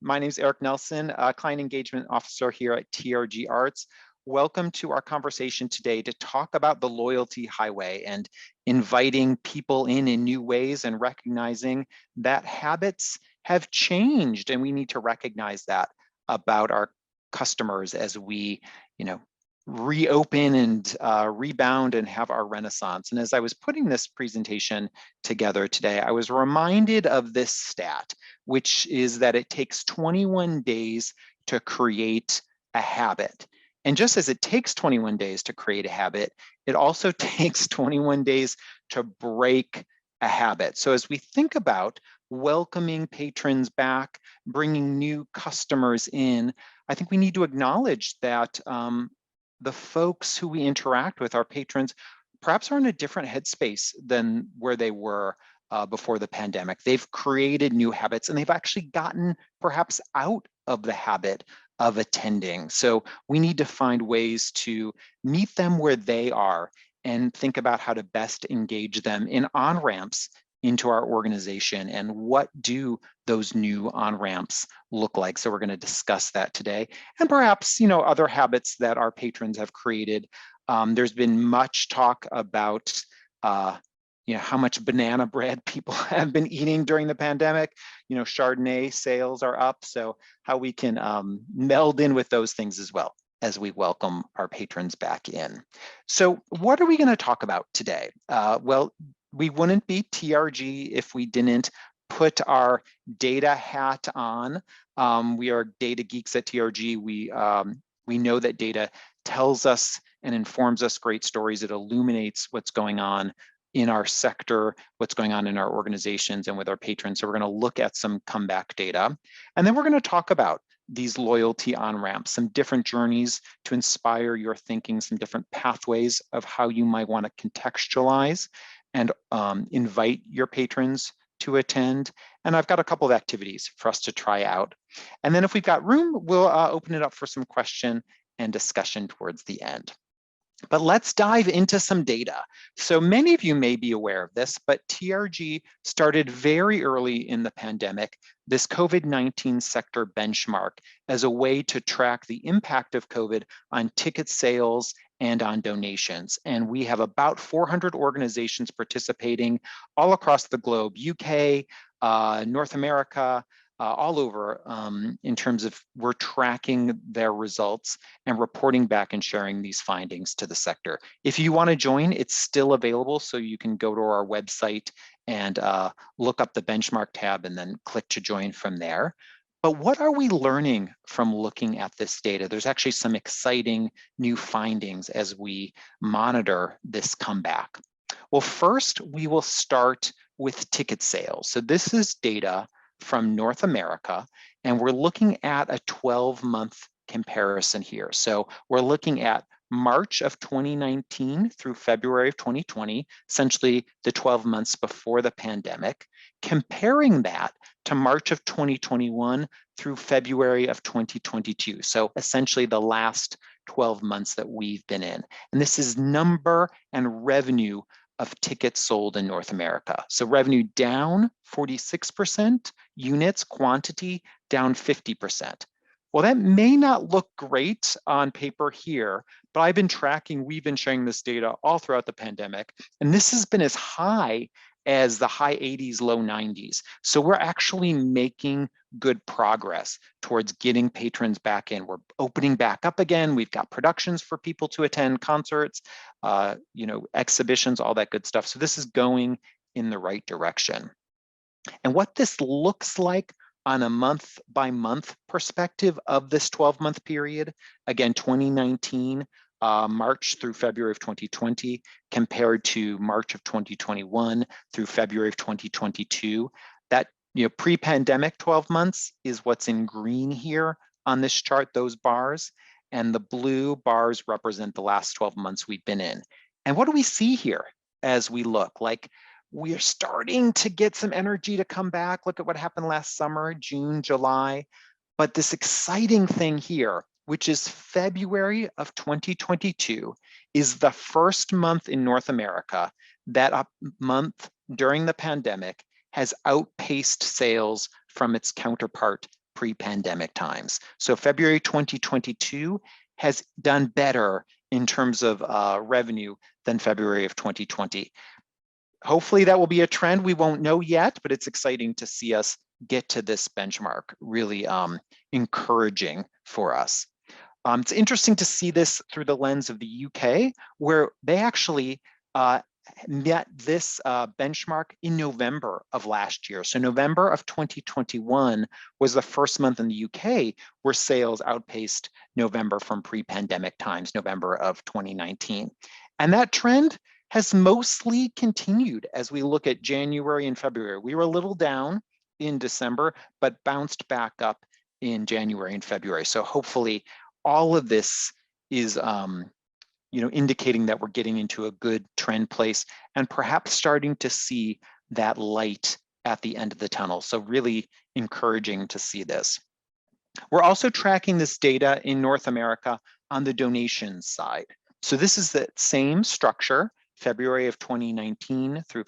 My name is Eric Nelson, Client Engagement Officer here at TRG Arts. Welcome to our conversation today to talk about the loyalty highway and inviting people in new ways and recognizing that habits have changed, and we need to recognize that about our customers as we, reopen and rebound and have our renaissance. And as I was putting this presentation together today, I was reminded of this stat, which is that it takes 21 days to create a habit. And just as it takes 21 days to create a habit, it also takes 21 days to break a habit. So as we think about welcoming patrons back, bringing new customers in, I think we need to acknowledge that the folks who we interact with, our patrons, perhaps are in a different headspace than where they were before the pandemic. They've created new habits and they've actually gotten perhaps out of the habit of attending. So we need to find ways to meet them where they are and think about how to best engage them in on-ramps into our organization and what do those new on-ramps look like. So we're going to discuss that today, and perhaps other habits that our patrons have created. There's been much talk about how much banana bread people have been eating during the pandemic. Chardonnay sales are up, so how we can meld in with those things as well as we welcome our patrons back in. So what are we going to talk about today? Well, we wouldn't be TRG if we didn't put our data hat on. We are data geeks at TRG. We know that data tells us and informs us great stories. It illuminates what's going on in our sector, what's going on in our organizations and with our patrons. So we're going to look at some comeback data. And then we're going to talk about these loyalty on-ramps, some different journeys to inspire your thinking, some different pathways of how you might want to contextualize and invite your patrons to attend. And I've got a couple of activities for us to try out. And then if we've got room, we'll open it up for some question and discussion towards the end. But let's dive into some data. So many of you may be aware of this, but TRG started very early in the pandemic this COVID-19 sector benchmark as a way to track the impact of COVID on ticket sales and on donations. And we have about 400 organizations participating all across the globe, UK, North America, all over in terms of we're tracking their results and reporting back and sharing these findings to the sector. If you want to join, it's still available. So you can go to our website and look up the benchmark tab and then click to join from there. But what are we learning from looking at this data? There's actually some exciting new findings as we monitor this comeback. Well, first, we will start with ticket sales. So this is data from North America, and we're looking at a 12-month comparison here. So we're looking at March of 2019 through February of 2020, essentially the 12 months before the pandemic, comparing that to March of 2021 through February of 2022. So essentially the last 12 months that we've been in. And this is number and revenue of tickets sold in North America. So revenue down 46%, units, quantity down 50%. Well, that may not look great on paper here, but I've been tracking, we've been sharing this data all throughout the pandemic, and this has been as high as the high 80s, low 90s. So we're actually making good progress towards getting patrons back in. We're opening back up again. We've got productions for people to attend, concerts, exhibitions, all that good stuff. So this is going in the right direction. And what this looks like on a month-by-month perspective of this 12-month period, again, 2019, March through February of 2020, compared to March of 2021 through February of 2022. That pre-pandemic 12 months is what's in green here on this chart, those bars, and the blue bars represent the last 12 months we've been in. And what do we see here as we look? Like, we're starting to get some energy to come back. Look at what happened last summer, June, July. But this exciting thing here, which is February of 2022, is the first month in North America that month during the pandemic has outpaced sales from its counterpart pre-pandemic times. So February 2022 has done better in terms of revenue than February of 2020. Hopefully that will be a trend. We won't know yet, but it's exciting to see us get to this benchmark, really encouraging for us. It's interesting to see this through the lens of the UK, where they actually met this benchmark in November of last year. So November of 2021 was the first month in the UK where sales outpaced November from pre-pandemic times, November of 2019. And that trend has mostly continued as we look at January and February. We were a little down in December, but bounced back up in January and February. So hopefully all of this is indicating that we're getting into a good trend place and perhaps starting to see that light at the end of the tunnel. So really encouraging to see this. We're also tracking this data in North America on the donations side. So this is the same structure, February of 2019 through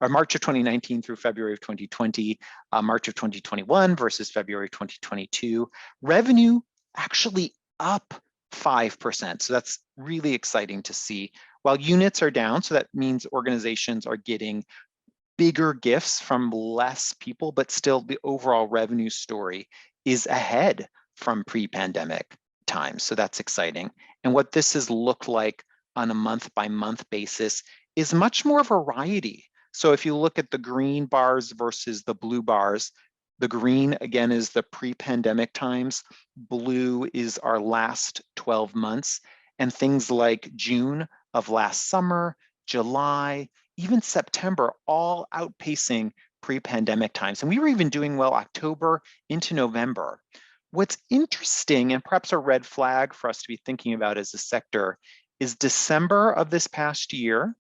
March of 2019 through February of 2020, March of 2021 versus February 2022. Revenue actually up 5%. So that's really exciting to see. While units are down, so that means organizations are getting bigger gifts from less people, but still the overall revenue story is ahead from pre-pandemic times. So that's exciting. And what this has looked like on a month-by-month basis is much more variety. So if you look at the green bars versus the blue bars, the green, again, is the pre-pandemic times. Blue is our last 12 months. And things like June of last summer, July, even September, all outpacing pre-pandemic times. And we were even doing well October into November. What's interesting, and perhaps a red flag for us to be thinking about as a sector, is December of this past year,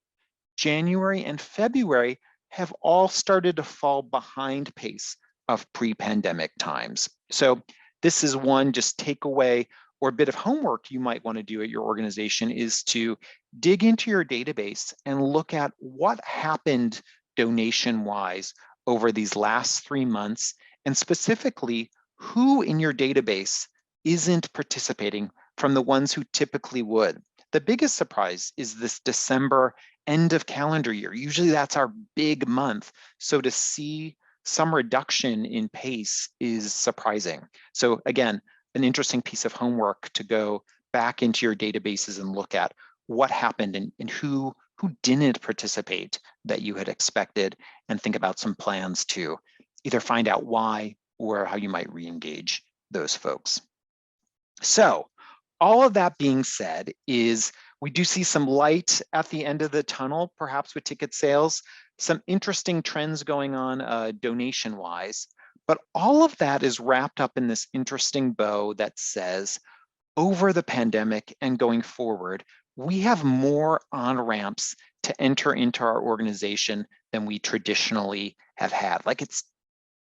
January and February have all started to fall behind pace of pre-pandemic times. So this is one just takeaway or a bit of homework you might want to do at your organization, is to dig into your database and look at what happened donation-wise over these last 3 months, and specifically who in your database isn't participating from the ones who typically would. The biggest surprise is this December end of calendar year. Usually that's our big month. So to see some reduction in pace is surprising. So again, an interesting piece of homework to go back into your databases and look at what happened and who didn't participate that you had expected, and think about some plans to either find out why or how you might re-engage those folks. So all of that being said, is we do see some light at the end of the tunnel, perhaps with ticket sales, some interesting trends going on donation-wise, but all of that is wrapped up in this interesting bow that says, over the pandemic and going forward, we have more on-ramps to enter into our organization than we traditionally have had. Like, it's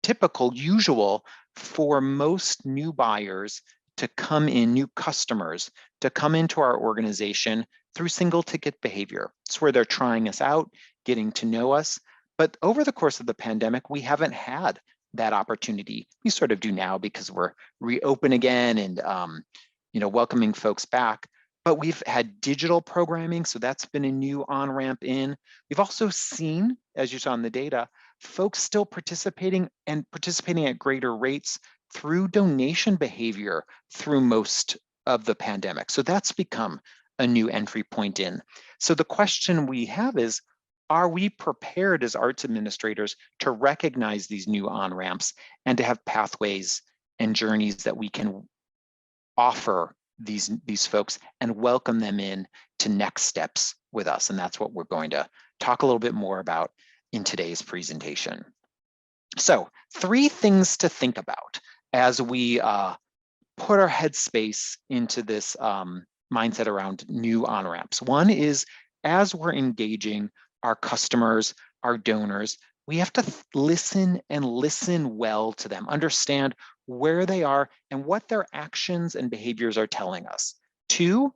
typical, usual for most new buyers to come in, new customers to come into our organization through single ticket behavior. It's where they're trying us out, getting to know us. But over the course of the pandemic, we haven't had that opportunity. We sort of do now because we're reopen again and welcoming folks back. But we've had digital programming, so that's been a new on-ramp in. We've also seen, as you saw in the data, folks still participating at greater rates through donation behavior through most of the pandemic. So that's become a new entry point in. So the question we have is, are we prepared as arts administrators to recognize these new on-ramps and to have pathways and journeys that we can offer these folks and welcome them in to next steps with us? And that's what we're going to talk a little bit more about in today's presentation. So 3 things to think about as we put our headspace into this mindset around new on-ramps. One is, as we're engaging our customers, our donors, we have to listen and listen well to them, understand where they are and what their actions and behaviors are telling us. 2,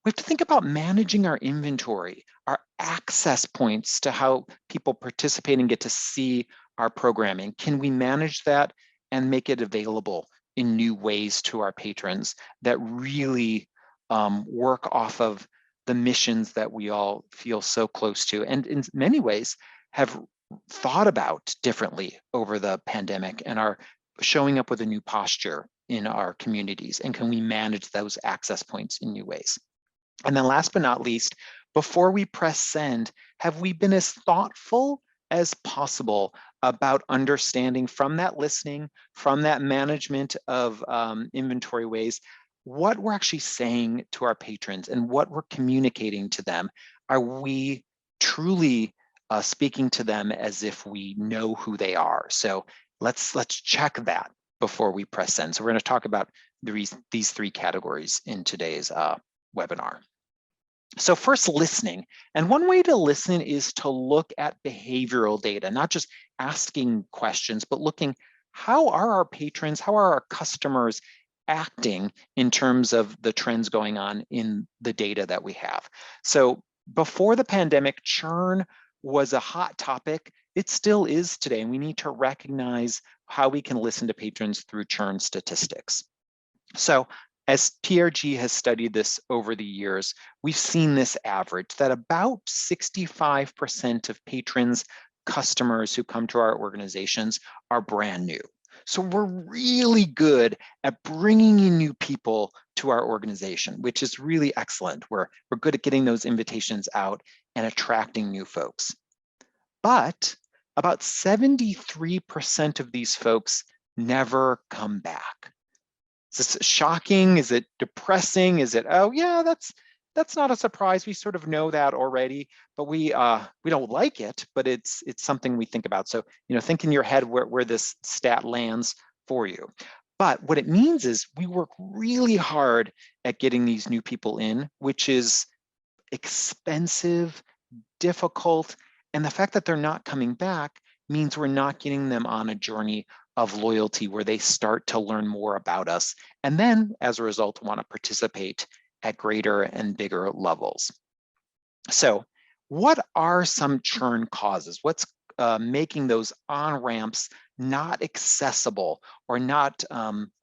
we have to think about managing our inventory, our access points to how people participate and get to see our programming. Can we manage that and make it available in new ways to our patrons that really work off of the missions that we all feel so close to, and in many ways have thought about differently over the pandemic and are showing up with a new posture in our communities. And can we manage those access points in new ways? And then last but not least, before we press send, have we been as thoughtful as possible about understanding from that listening, from that management of inventory ways, what we're actually saying to our patrons and what we're communicating to them? Are we truly speaking to them as if we know who they are? So let's check that before we press send. So we're going to talk about these three categories in today's webinar. So first, listening. And one way to listen is to look at behavioral data, not just asking questions, but looking, how are our patrons, how are our customers acting in terms of the trends going on in the data that we have? So before the pandemic, churn was a hot topic. It still is today, and we need to recognize how we can listen to patrons through churn statistics. So as TRG has studied this over the years, we've seen this average that about 65% of patrons, customers who come to our organizations are brand new. So we're really good at bringing in new people to our organization, which is really excellent. We're good at getting those invitations out and attracting new folks. But about 73% of these folks never come back. Is this shocking? Is it depressing? Is it, oh yeah, that's not a surprise. We sort of know that already, but we don't like it, but it's something we think about. So, think in your head where this stat lands for you. But what it means is we work really hard at getting these new people in, which is expensive, difficult, and the fact that they're not coming back means we're not getting them on a journey of loyalty where they start to learn more about us, and then as a result want to participate at greater and bigger levels. So what are some churn causes? What's making those on-ramps not accessible or not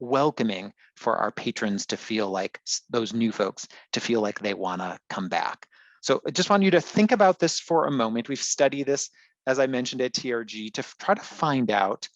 welcoming for our patrons to feel like, those new folks to feel like they want to come back? So I just want you to think about this for a moment. We've studied this, as I mentioned, at TRG to try to find out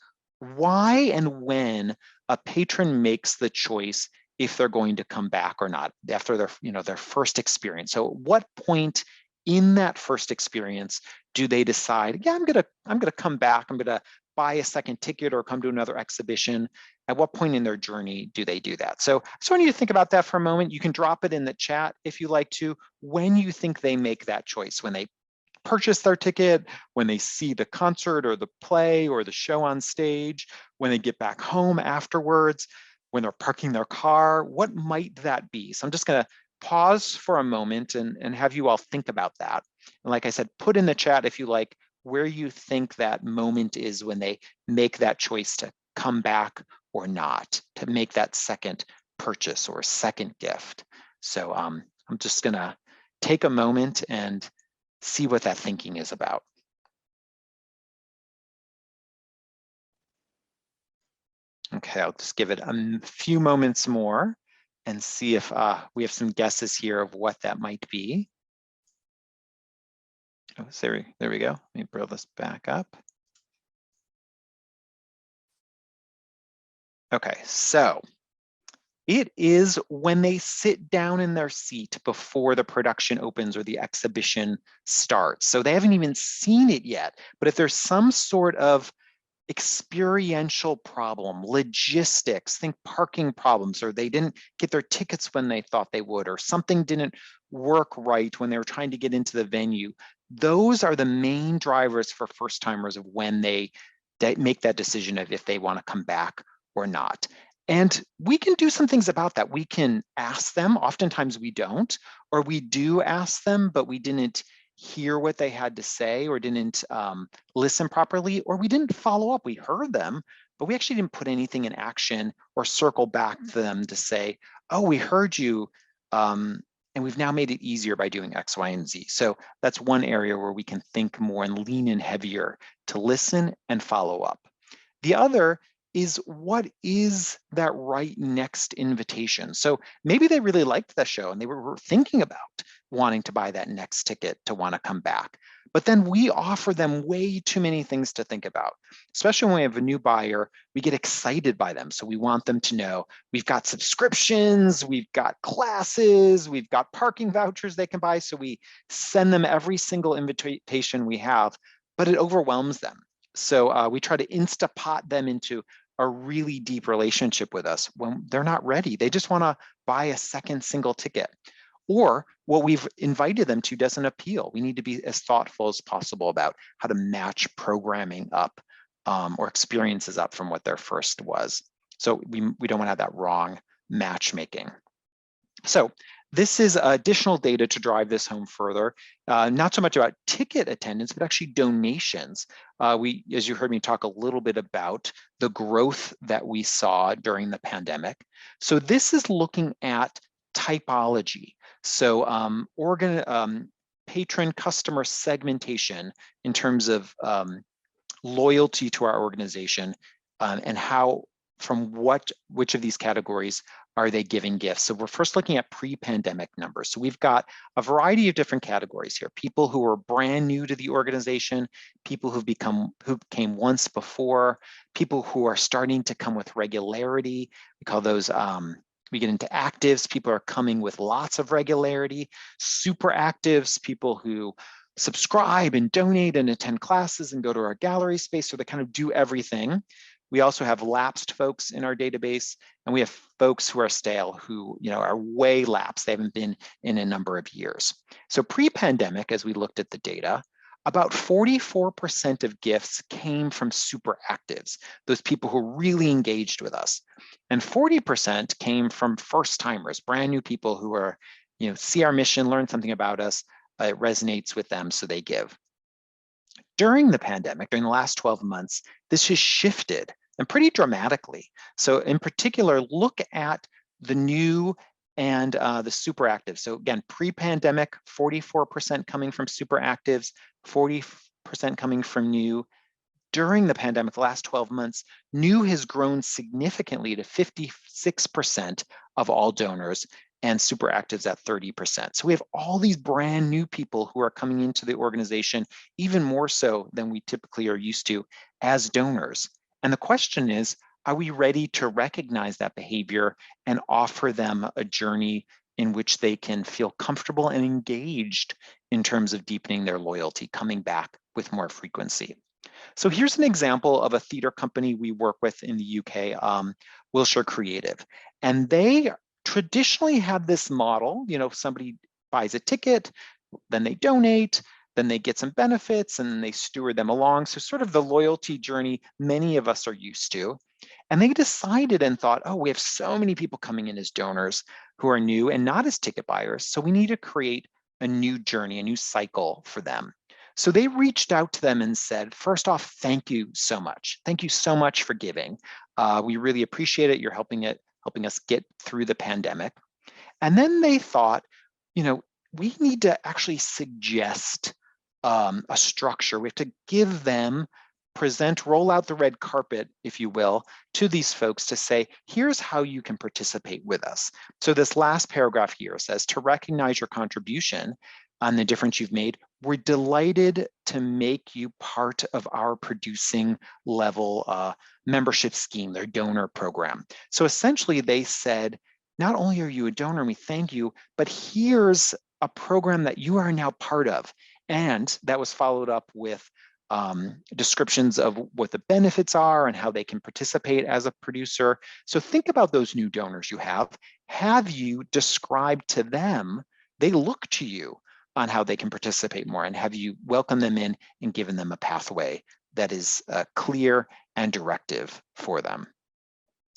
why and when a patron makes the choice if they're going to come back or not after their first experience. So at what point in that first experience do they decide, yeah, I'm gonna come back, I'm gonna buy a second ticket or come to another exhibition? At what point in their journey do they do that? So I just want you to think about that for a moment. You can drop it in the chat if you like to, when you think they make that choice, when they purchase their ticket, when they see the concert or the play or the show on stage, when they get back home afterwards, when they're parking their car, what might that be? So I'm just gonna pause for a moment and have you all think about that. And like I said, put in the chat if you like where you think that moment is when they make that choice to come back or not, to make that second purchase or second gift. So I'm just gonna take a moment and see what that thinking is about. Okay, I'll just give it a few moments more and see if we have some guesses here of what that might be. Oh, there we go. Let me bring this back up. Okay, so it is when they sit down in their seat before the production opens or the exhibition starts. So they haven't even seen it yet, but if there's some sort of experiential problem, logistics, think parking problems, or they didn't get their tickets when they thought they would, or something didn't work right when they were trying to get into the venue, those are the main drivers for first timers of when they make that decision of if they want to come back or not. And we can do some things about that. We can ask them, oftentimes we don't, or we do ask them, but we didn't hear what they had to say or didn't listen properly, or we didn't follow up. We heard them, but we actually didn't put anything in action or circle back to them to say, oh, we heard you, and we've now made it easier by doing X, Y, and Z. So that's one area where we can think more and lean in heavier to listen and follow up. The other is what is that right next invitation? So maybe they really liked the show and they were thinking about wanting to buy that next ticket to want to come back. But then we offer them way too many things to think about, especially when we have a new buyer. We get excited by them. So we want them to know we've got subscriptions, we've got classes, we've got parking vouchers they can buy. So we send them every single invitation we have, but it overwhelms them. So we try to Instapot them into a really deep relationship with us when they're not ready. They just want to buy a second single ticket. Or what we've invited them to doesn't appeal. We need to be as thoughtful as possible about how to match programming up or experiences up from what their first was. So we don't want to have that wrong matchmaking. So this is additional data to drive this home further, not so much about ticket attendance, but actually donations. As you heard me talk a little bit about the growth that we saw during the pandemic. So this is looking at typology. So patron customer segmentation in terms of loyalty to our organization and how, from which of these categories are they giving gifts? So we're first looking at pre-pandemic numbers. So we've got a variety of different categories here. People who are brand new to the organization, people who came once before, people who are starting to come with regularity. We call those, we get into actives, people are coming with lots of regularity. Super actives, people who subscribe and donate and attend classes and go to our gallery space, so they kind of do everything. We also have lapsed folks in our database, and we have folks who are stale, who are way lapsed. They haven't been in a number of years. So pre-pandemic, as we looked at the data, about 44% of gifts came from super actives, those people who really engaged with us. And 40% came from first timers, brand new people who are, see our mission, learn something about us, it resonates with them, so they give. During the pandemic, during the last 12 months, this has shifted, and pretty dramatically. So in particular, look at the new and the super active. So again, pre-pandemic, 44% coming from super actives, 40% coming from new. During the pandemic, the last 12 months, new has grown significantly to 56% of all donors, and super actives at 30%. So we have all these brand new people who are coming into the organization, even more so than we typically are used to as donors. And the question is, are we ready to recognize that behavior and offer them a journey in which they can feel comfortable and engaged in terms of deepening their loyalty, coming back with more frequency? So here's an example of a theater company we work with in the UK, Wilshire Creative. And they traditionally had this model, somebody buys a ticket, then they donate, then they get some benefits, and then they steward them along. So sort of the loyalty journey many of us are used to. And they decided and thought, oh, we have so many people coming in as donors who are new and not as ticket buyers. So we need to create a new journey, a new cycle for them. So they reached out to them and said, first off, thank you so much. Thank you so much for giving. We really appreciate it. You're helping us get through the pandemic. And then they thought, we need to actually suggest a structure. We have to give them, roll out the red carpet, if you will, to these folks to say, here's how you can participate with us. So this last paragraph here says, to recognize your contribution and the difference you've made, we're delighted to make you part of our producing level membership scheme, their donor program. So essentially they said, not only are you a donor and we thank you, but here's a program that you are now part of. And that was followed up with descriptions of what the benefits are and how they can participate as a producer. So think about those new donors you have. Have you described to them, they look to you on how they can participate more, and have you welcomed them in and given them a pathway that is clear and directive for them?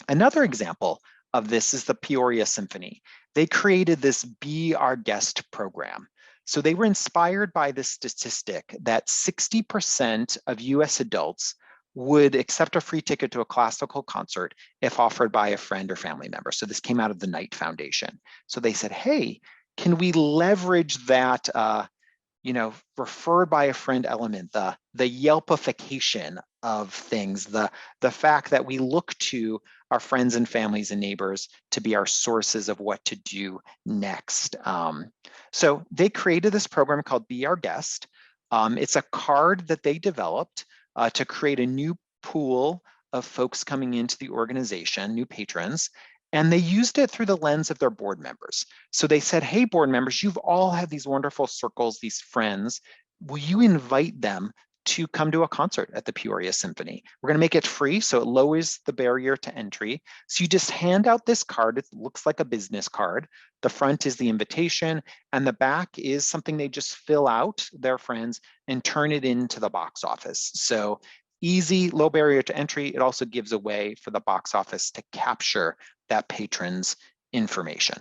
Another example of this is the Peoria Symphony. They created this Be Our Guest program. So they were inspired by this statistic that 60% of US adults would accept a free ticket to a classical concert if offered by a friend or family member. So this came out of the Knight Foundation. So they said, hey, can we leverage that referred by a friend element, the Yelpification of things, the fact that we look to our friends and families and neighbors to be our sources of what to do next. So they created this program called Be Our Guest. It's a card that they developed to create a new pool of folks coming into the organization, new patrons, and they used it through the lens of their board members. So they said, hey, board members, you've all had these wonderful circles, these friends. Will you invite them to come to a concert at the Peoria Symphony? We're going to make it free, so it lowers the barrier to entry. So you just hand out this card. It looks like a business card. The front is the invitation, and the back is something they just fill out, their friends, and turn it into the box office. So easy, low barrier to entry. It also gives a way for the box office to capture that patron's information.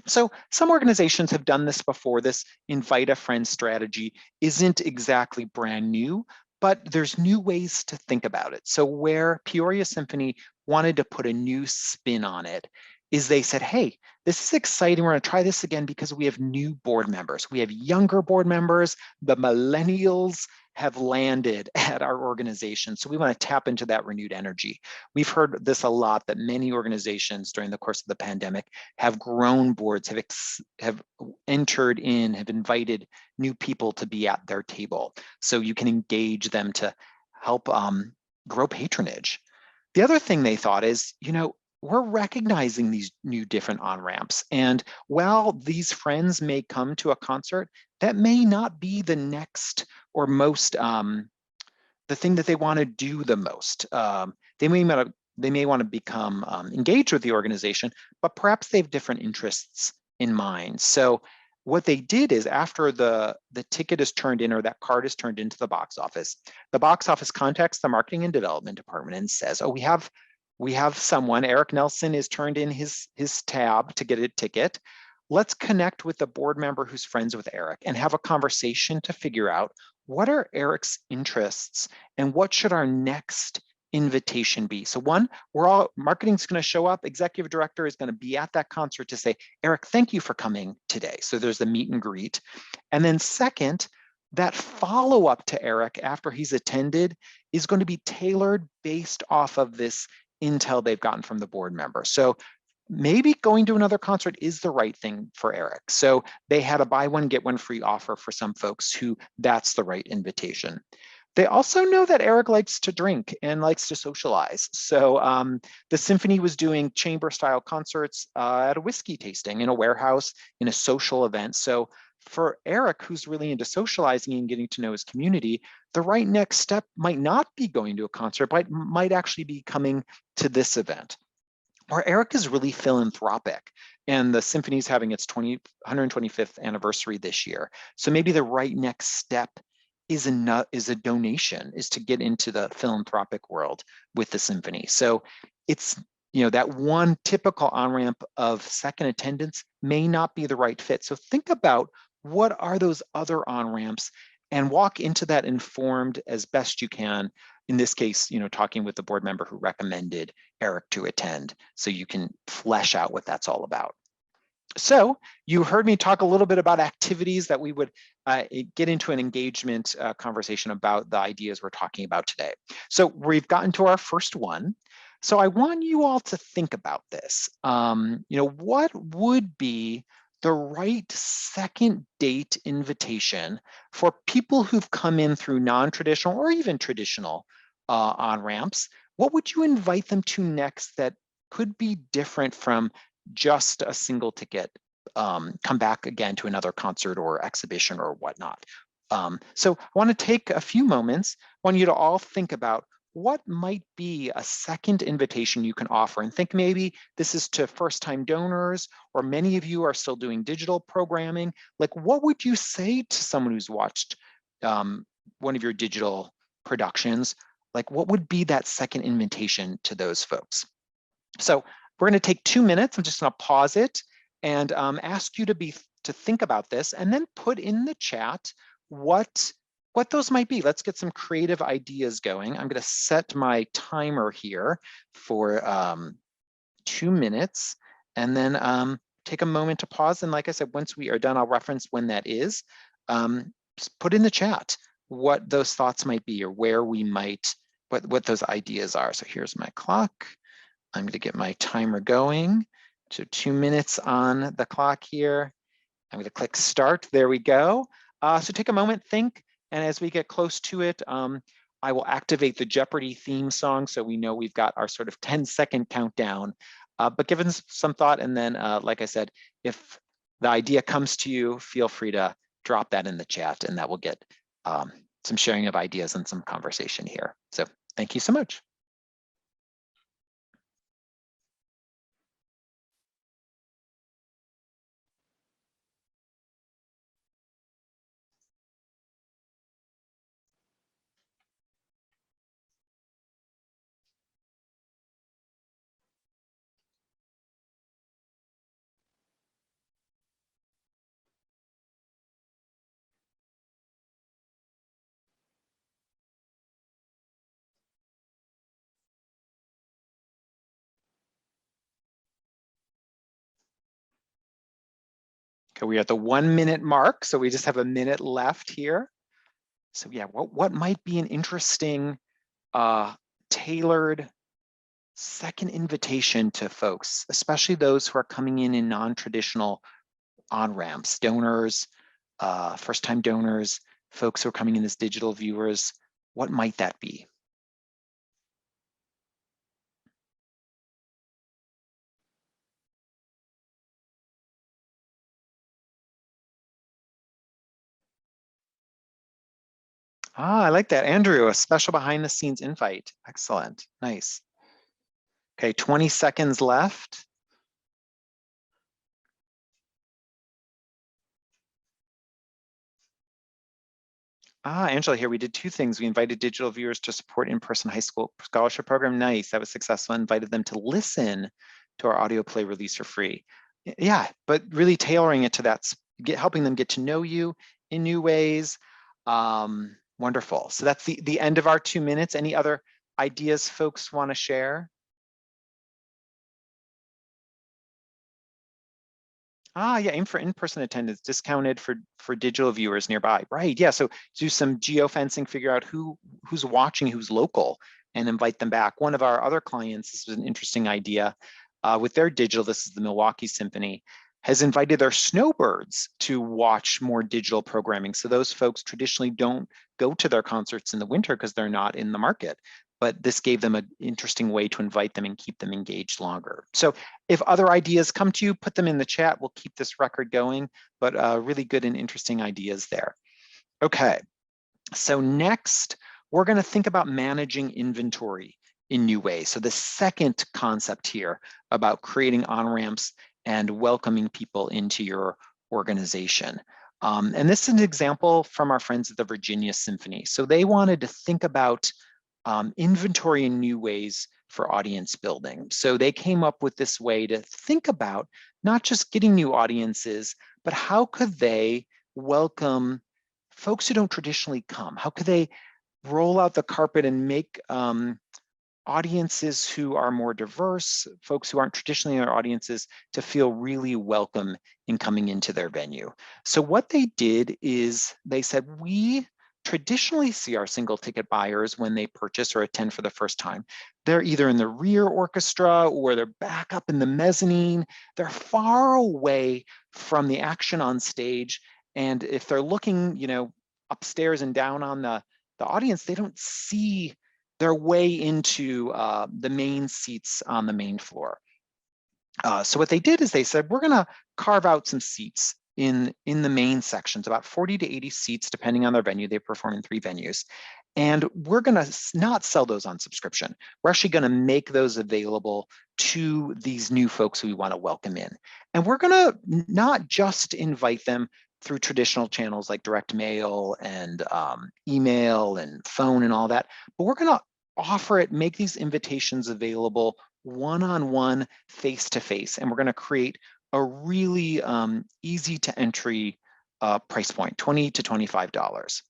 So some organizations have done this before. This invite a friend strategy isn't exactly brand new, but there's new ways to think about it. So where Peoria Symphony wanted to put a new spin on it is they said, hey, this is exciting. We're going to try this again because we have new board members. We have younger board members. The millennials have landed at our organization. So we want to tap into that renewed energy. We've heard this a lot, that many organizations during the course of the pandemic have grown boards, have entered in, have invited new people to be at their table. So you can engage them to help grow patronage. The other thing they thought is, we're recognizing these new different on-ramps. And while these friends may come to a concert, that may not be the next or most, the thing that they want to do the most. They may want to become engaged with the organization, but perhaps they have different interests in mind. So what they did is, after the ticket is turned in, or that card is turned into the box office contacts the marketing and development department and says, oh, we have someone, Eric Nelson has turned in his tab to get a ticket. Let's connect with the board member who's friends with Eric and have a conversation to figure out what are Eric's interests and what should our next invitation be. So one, marketing's going to show up, executive director is going to be at that concert to say, Eric, thank you for coming today. So there's the meet and greet. And then second, that follow-up to Eric after he's attended is going to be tailored based off of this intel they've gotten from the board member. So maybe going to another concert is the right thing for Eric. So they had a buy one, get one free offer for some folks who that's the right invitation. They also know that Eric likes to drink and likes to socialize. So the symphony was doing chamber style concerts at a whiskey tasting in a warehouse, in a social event. So for Eric, who's really into socializing and getting to know his community, the right next step might not be going to a concert, but might actually be coming to this event. Or Eric is really philanthropic, and the symphony's having its 125th anniversary this year. So maybe the right next step is a donation, is to get into the philanthropic world with the symphony. So it's, that one typical on-ramp of second attendance may not be the right fit. So think about, what are those other on-ramps, and walk into that informed as best you can. In this case, talking with the board member who recommended Eric to attend, so you can flesh out what that's all about. So you heard me talk a little bit about activities that we would get into an engagement conversation about the ideas we're talking about today. So we've gotten to our first one. So I want you all to think about this. What would be the right second date invitation for people who've come in through non-traditional or even traditional on-ramps? What would you invite them to next that could be different from just a single ticket, come back again to another concert or exhibition or whatnot? So I want to take a few moments. I want you to all think about what might be a second invitation you can offer, and think maybe this is to first-time donors, or many of you are still doing digital programming. Like, what would you say to someone who's watched one of your digital productions? Like, what would be that second invitation to those folks? So we're going to take 2 minutes. I'm just going to pause it and ask you to think about this, and then put in the chat what those might be. Let's get some creative ideas going. I'm going to set my timer here for 2 minutes, and then take a moment to pause. And like I said, once we are done, I'll reference when that is. Just put in the chat what those thoughts might be, or where we might what those ideas are. So here's my clock. I'm going to get my timer going. So 2 minutes on the clock here. I'm going to click start. There we go. So take a moment, think, and as we get close to it, I will activate the Jeopardy theme song so we know we've got our sort of 10-second countdown. But give it some thought, and then, like I said, if the idea comes to you, feel free to drop that in the chat, and that will get some sharing of ideas and some conversation here. So thank you so much. Okay, we are at the 1 minute mark, so we just have a minute left here. So yeah, what might be an interesting tailored second invitation to folks, especially those who are coming in non-traditional on-ramps, donors, first-time donors, folks who are coming in as digital viewers? What might that be? I like that. Andrew, a special behind the scenes invite. Excellent, nice. Okay, 20 seconds left. Angela here, we did 2 things. We invited digital viewers to support in-person high school scholarship program. Nice, that was successful. Invited them to listen to our audio play release for free. Yeah, but really tailoring it to that, helping them get to know you in new ways. Wonderful. So that's the end of our 2 minutes. Any other ideas folks want to share? Yeah, aim for in-person attendance, discounted for digital viewers nearby. Right, yeah, so do some geofencing, figure out who's watching, who's local, and invite them back. One of our other clients, this was an interesting idea, with their digital, this is the Milwaukee Symphony, has invited their snowbirds to watch more digital programming. So those folks traditionally don't go to their concerts in the winter because they're not in the market. But this gave them an interesting way to invite them and keep them engaged longer. So if other ideas come to you, put them in the chat. We'll keep this record going, but really good and interesting ideas there. Okay, so next, we're going to think about managing inventory in new ways. So the second concept here about creating on-ramps and welcoming people into your organization. And this is an example from our friends at the Virginia Symphony. So they wanted to think about inventory in new ways for audience building. So they came up with this way to think about not just getting new audiences, but how could they welcome folks who don't traditionally come? How could they roll out the carpet and make audiences who are more diverse, folks who aren't traditionally our audiences, to feel really welcome in coming into their venue? So what they did is they said, we traditionally see our single ticket buyers when they purchase or attend for the first time. They're either in the rear orchestra or they're back up in the mezzanine. They're far away from the action on stage. And if they're looking, upstairs and down on the audience, they don't see their way into the main seats on the main floor. So what they did is they said, we're gonna carve out some seats in the main sections, about 40 to 80 seats, depending on their venue. They perform in 3 venues. And we're gonna not sell those on subscription. We're actually gonna make those available to these new folks who we wanna welcome in. And we're gonna not just invite them through traditional channels like direct mail and email and phone and all that, but we're gonna offer it, make these invitations available one-on-one, face-to-face, and we're gonna create a really easy to entry price point, $20 to $25.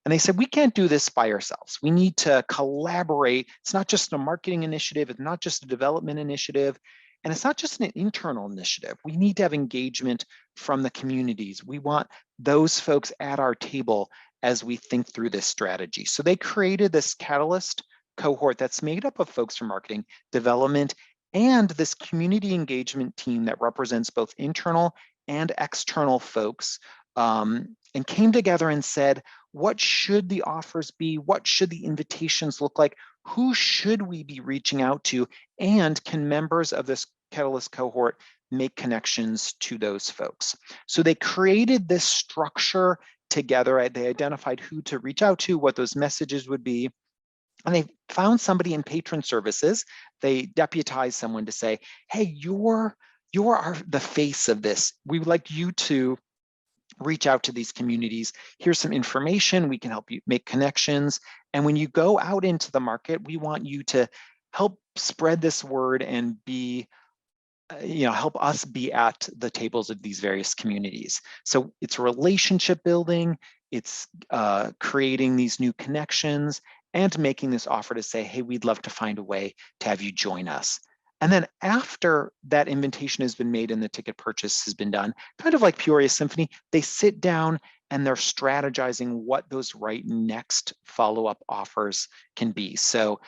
And they said, we can't do this by ourselves. We need to collaborate. It's not just a marketing initiative. It's not just a development initiative. And it's not just an internal initiative. We need to have engagement from the communities. We want those folks at our table as we think through this strategy. So they created this catalyst cohort that's made up of folks from marketing, development, and this community engagement team that represents both internal and external folks, and came together and said, what should the offers be? What should the invitations look like? Who should we be reaching out to? And can members of this Catalyst cohort make connections to those folks? So they created this structure together. They identified who to reach out to, what those messages would be, and they found somebody in patron services. They deputized someone to say, hey, you're the face of this. We would like you to reach out to these communities. Here's some information. We can help you make connections. And when you go out into the market, we want you to help spread this word and be, help us be at the tables of these various communities. So it's relationship building, it's creating these new connections, and making this offer to say, hey, we'd love to find a way to have you join us. And then after that invitation has been made and the ticket purchase has been done, kind of like Peoria Symphony, they sit down and they're strategizing what those right next follow-up offers can be. So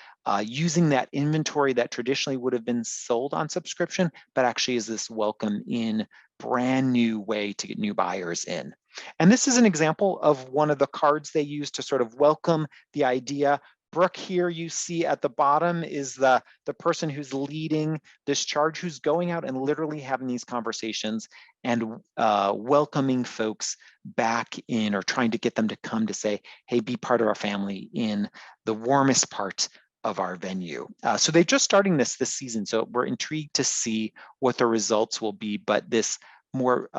using that inventory that traditionally would have been sold on subscription, but actually is this welcome in brand new way to get new buyers in. And this is an example of one of the cards they use to sort of welcome the idea. Brooke here you see at the bottom is the person who's leading this charge, who's going out and literally having these conversations and welcoming folks back in, or trying to get them to come to say, hey, be part of our family in the warmest part of our venue. So they're just starting this season, so we're intrigued to see what the results will be, but this more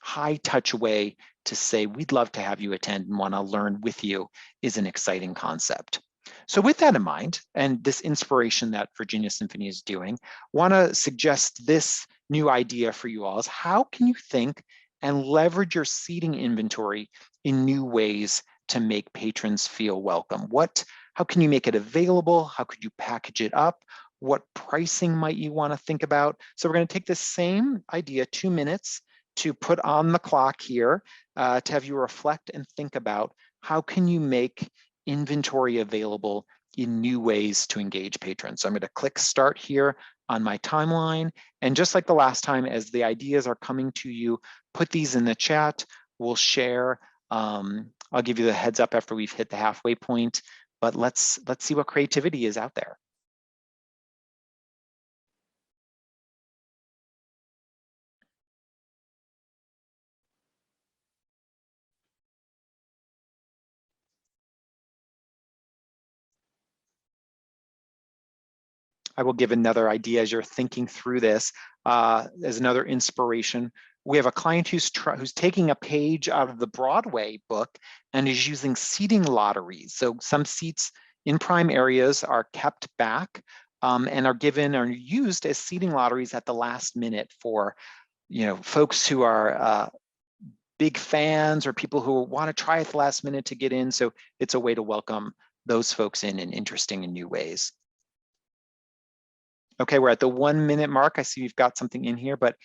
high touch way to say, we'd love to have you attend and want to learn with you is an exciting concept. So with that in mind, and this inspiration that Virginia Symphony is doing, want to suggest this new idea for you all is, how can you think and leverage your seating inventory in new ways to make patrons feel welcome? How can you make it available? How could you package it up? What pricing might you want to think about? So we're going to take this same idea, 2 minutes, to put on the clock here, to have you reflect and think about, how can you make inventory available in new ways to engage patrons. So I'm going to click start here on my timeline. And just like the last time, as the ideas are coming to you, put these in the chat. We'll share. I'll give you the heads up after we've hit the halfway point, but let's see what creativity is out there. I will give another idea as you're thinking through this, as another inspiration. We have a client who's taking a page out of the Broadway book and is using seating lotteries. So some seats in prime areas are kept back and are used as seating lotteries at the last minute for, folks who are big fans or people who want to try at the last minute to get in. So it's a way to welcome those folks in interesting and new ways. Okay, we're at the 1 minute mark. I see we've got something in here, but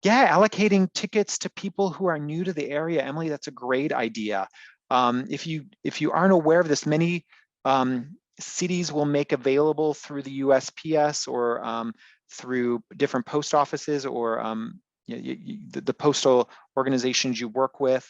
yeah, allocating tickets to people who are new to the area. Emily, that's a great idea. If you aren't aware of this, many cities will make available through the USPS or through different post offices or the postal organizations you work with,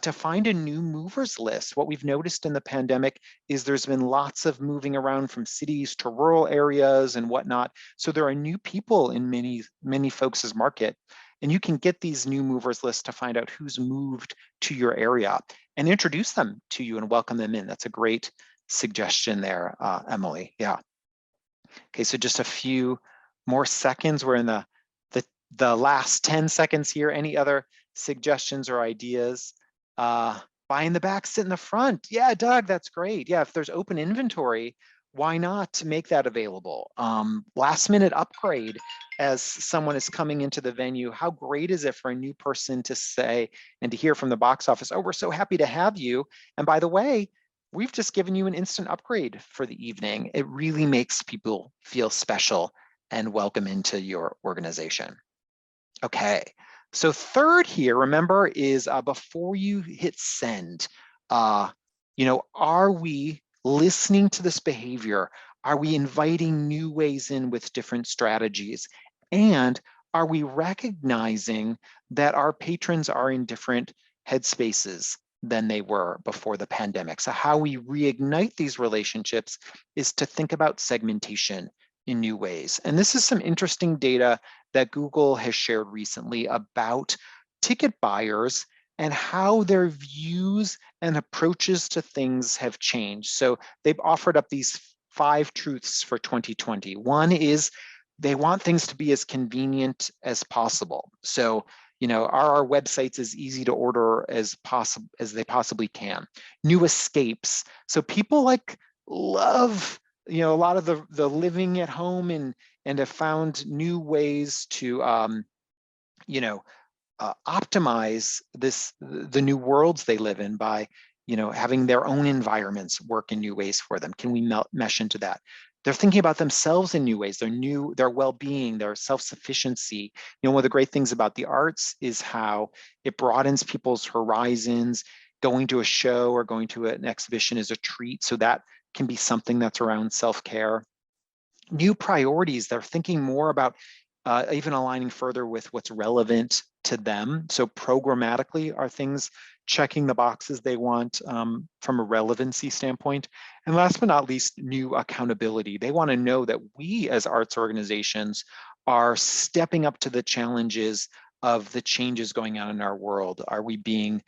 to find a new movers list. What we've noticed in the pandemic is there's been lots of moving around from cities to rural areas and whatnot. So there are new people in many folks' market, and you can get these new movers lists to find out who's moved to your area and introduce them to you and welcome them in. That's a great suggestion there, Emily. Yeah. Okay, so just a few more seconds. We're in the last 10 seconds here. Any other suggestions or ideas? Buy in the back, sit in the front. Yeah, Doug, that's great. Yeah, if there's open inventory, why not make that available? Last minute upgrade as someone is coming into the venue. How great is it for a new person to say and to hear from the box office, oh, we're so happy to have you. And by the way, we've just given you an instant upgrade for the evening. It really makes people feel special and welcome into your organization. Okay, so third here, remember, is before you hit send, are we listening to this behavior? Are we inviting new ways in with different strategies? And are we recognizing that our patrons are in different headspaces than they were before the pandemic? So how we reignite these relationships is to think about segmentation in new ways. And this is some interesting data that Google has shared recently about ticket buyers and how their views and approaches to things have changed. So they've offered up these 5 truths for 2020. One is they want things to be as convenient as possible. So, are our websites as easy to order as possible as they possibly can? New escapes. So people love, a lot of the living at home and have found new ways to optimize the new worlds they live in by having their own environments work in new ways for them. Can we mesh into that? They're thinking about themselves in new ways, their well-being, their self-sufficiency. One of the great things about the arts is how it broadens people's horizons. Going to a show or going to an exhibition is a treat, so that can be something that's around self-care. New priorities, they're thinking more about even aligning further with what's relevant to them. So programmatically, are things checking the boxes they want from a relevancy standpoint? And last but not least, new accountability. They want to know that we as arts organizations are stepping up to the challenges of the changes going on in our world. Are we being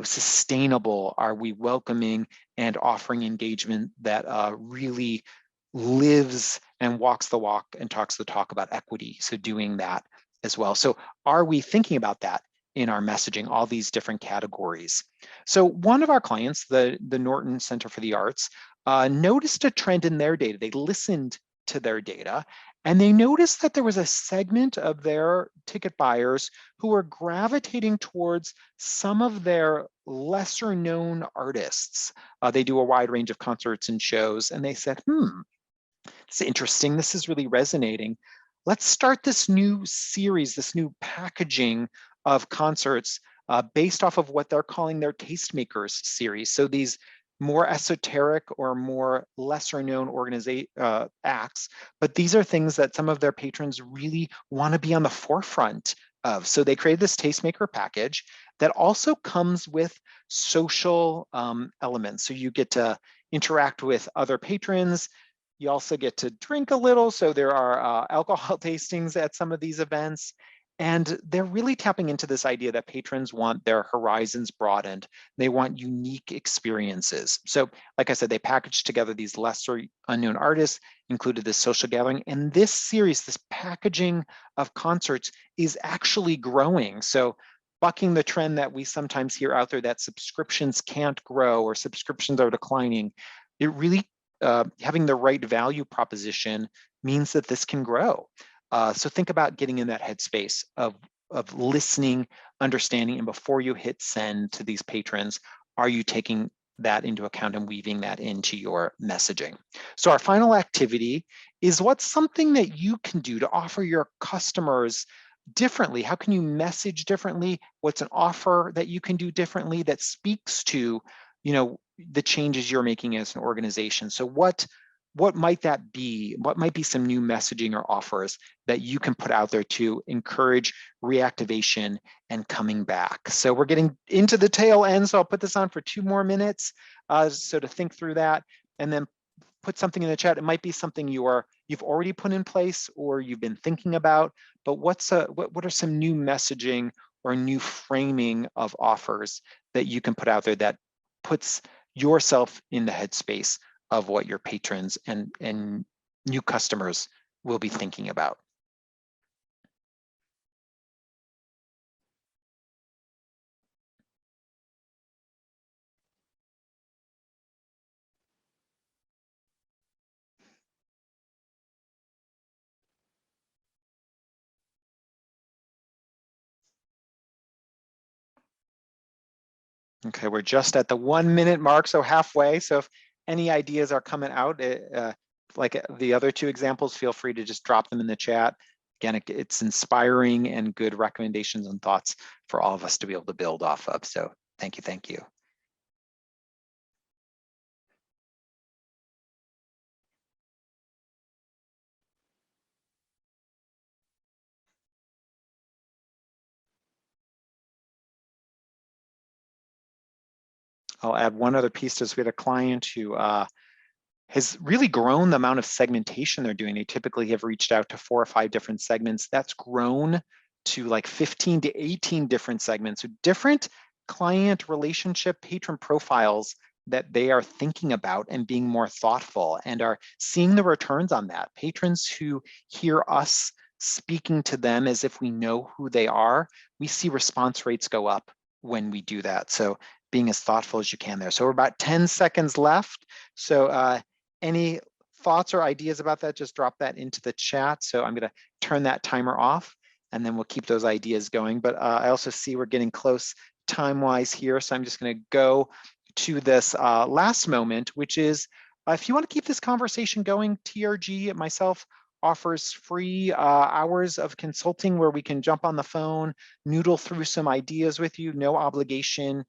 sustainable? Are we welcoming and offering engagement that really lives and walks the walk and talks the talk about equity? So doing that as well. So are we thinking about that in our messaging, all these different categories? So one of our clients, the Norton Center for the Arts, noticed a trend in their data. They listened to their data, and they noticed that there was a segment of their ticket buyers who were gravitating towards some of their lesser known artists. They do a wide range of concerts and shows, and they said, it's interesting, this is really resonating. Let's start this new series, this new packaging of concerts based off of what they're calling their Tastemakers series. So these more esoteric or more lesser known acts, but these are things that some of their patrons really want to be on the forefront of. So they created this Tastemaker package that also comes with social elements. So you get to interact with other patrons. You also get to drink a little. So there are alcohol tastings at some of these events. And they're really tapping into this idea that patrons want their horizons broadened. They want unique experiences. So like I said, they packaged together these lesser unknown artists, included this social gathering. And this series, this packaging of concerts is actually growing. So bucking the trend that we sometimes hear out there that subscriptions can't grow or subscriptions are declining, it really having the right value proposition means that this can grow. So think about getting in that headspace of listening, understanding, and before you hit send to these patrons, are you taking that into account and weaving that into your messaging? So our final activity is, what's something that you can do to offer your customers differently? How can you message differently? What's an offer that you can do differently that speaks to the changes you're making as an organization? So what might that be? What might be some new messaging or offers that you can put out there to encourage reactivation and coming back? So we're getting into the tail end, so I'll put this on for 2 more minutes so to think through that, and then put something in the chat. It might be something you've already put in place or you've been thinking about, but what are some new messaging or new framing of offers that you can put out there that puts yourself in the headspace of what your patrons and new customers will be thinking about? Okay, we're just at the 1 minute mark, so halfway. So if any ideas are coming out, like the other 2 examples, feel free to just drop them in the chat. Again, it's inspiring and good recommendations and thoughts for all of us to be able to build off of. So thank you, thank you. I'll add one other piece to this. We had a client who has really grown the amount of segmentation they're doing. They typically have reached out to 4 or 5 different segments. That's grown to like 15 to 18 different segments. So different client relationship patron profiles that they are thinking about and being more thoughtful and are seeing the returns on that. Patrons who hear us speaking to them as if we know who they are, we see response rates go up when we do that. So being as thoughtful as you can there. So we're about 10 seconds left. So any thoughts or ideas about that, just drop that into the chat. So I'm gonna turn that timer off and then we'll keep those ideas going. But I also see we're getting close time-wise here. So I'm just gonna go to this last moment, which is if you want to keep this conversation going, TRG myself offers free hours of consulting where we can jump on the phone, noodle through some ideas with you, no obligation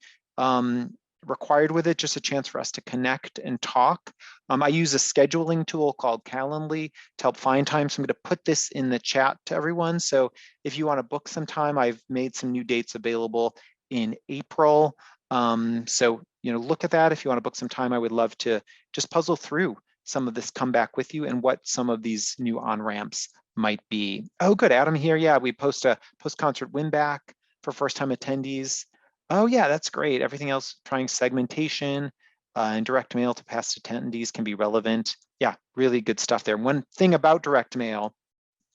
required with it, just a chance for us to connect and talk. I use a scheduling tool called Calendly to help find time. So I'm going to put this in the chat to everyone. So if you want to book some time, I've made some new dates available in April. So, look at that. If you want to book some time, I would love to just puzzle through some of this comeback with you and what some of these new on-ramps might be. Oh, good, Adam here. Yeah, we post a post-concert win back for first-time attendees. Oh yeah, that's great. Everything else, trying segmentation and direct mail to past attendees can be relevant. Yeah, really good stuff there. One thing about direct mail,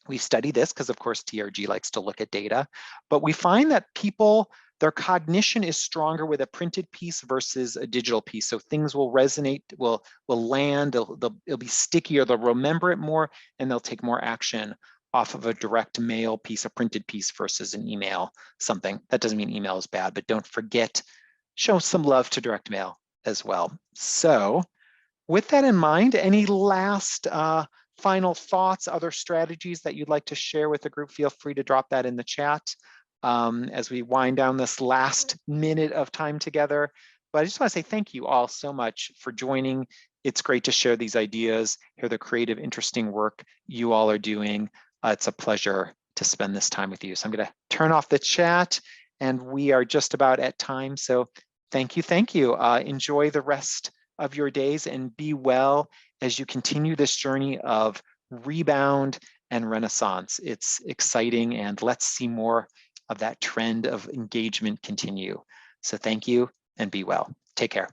we study this because of course TRG likes to look at data, but we find that people, their cognition is stronger with a printed piece versus a digital piece. So things will resonate, will land, it'll be stickier, they'll remember it more, and they'll take more action off of a direct mail piece, a printed piece versus an email something. That doesn't mean email is bad, but don't forget, show some love to direct mail as well. So with that in mind, any last final thoughts, other strategies that you'd like to share with the group, feel free to drop that in the chat as we wind down this last minute of time together. But I just want to say thank you all so much for joining. It's great to share these ideas, hear the creative, interesting work you all are doing. It's a pleasure to spend this time with you. So I'm going to turn off the chat and we are just about at time. So thank you, thank you. Enjoy the rest of your days and be well as you continue this journey of rebound and renaissance. It's exciting and let's see more of that trend of engagement continue. So thank you and be well. Take care.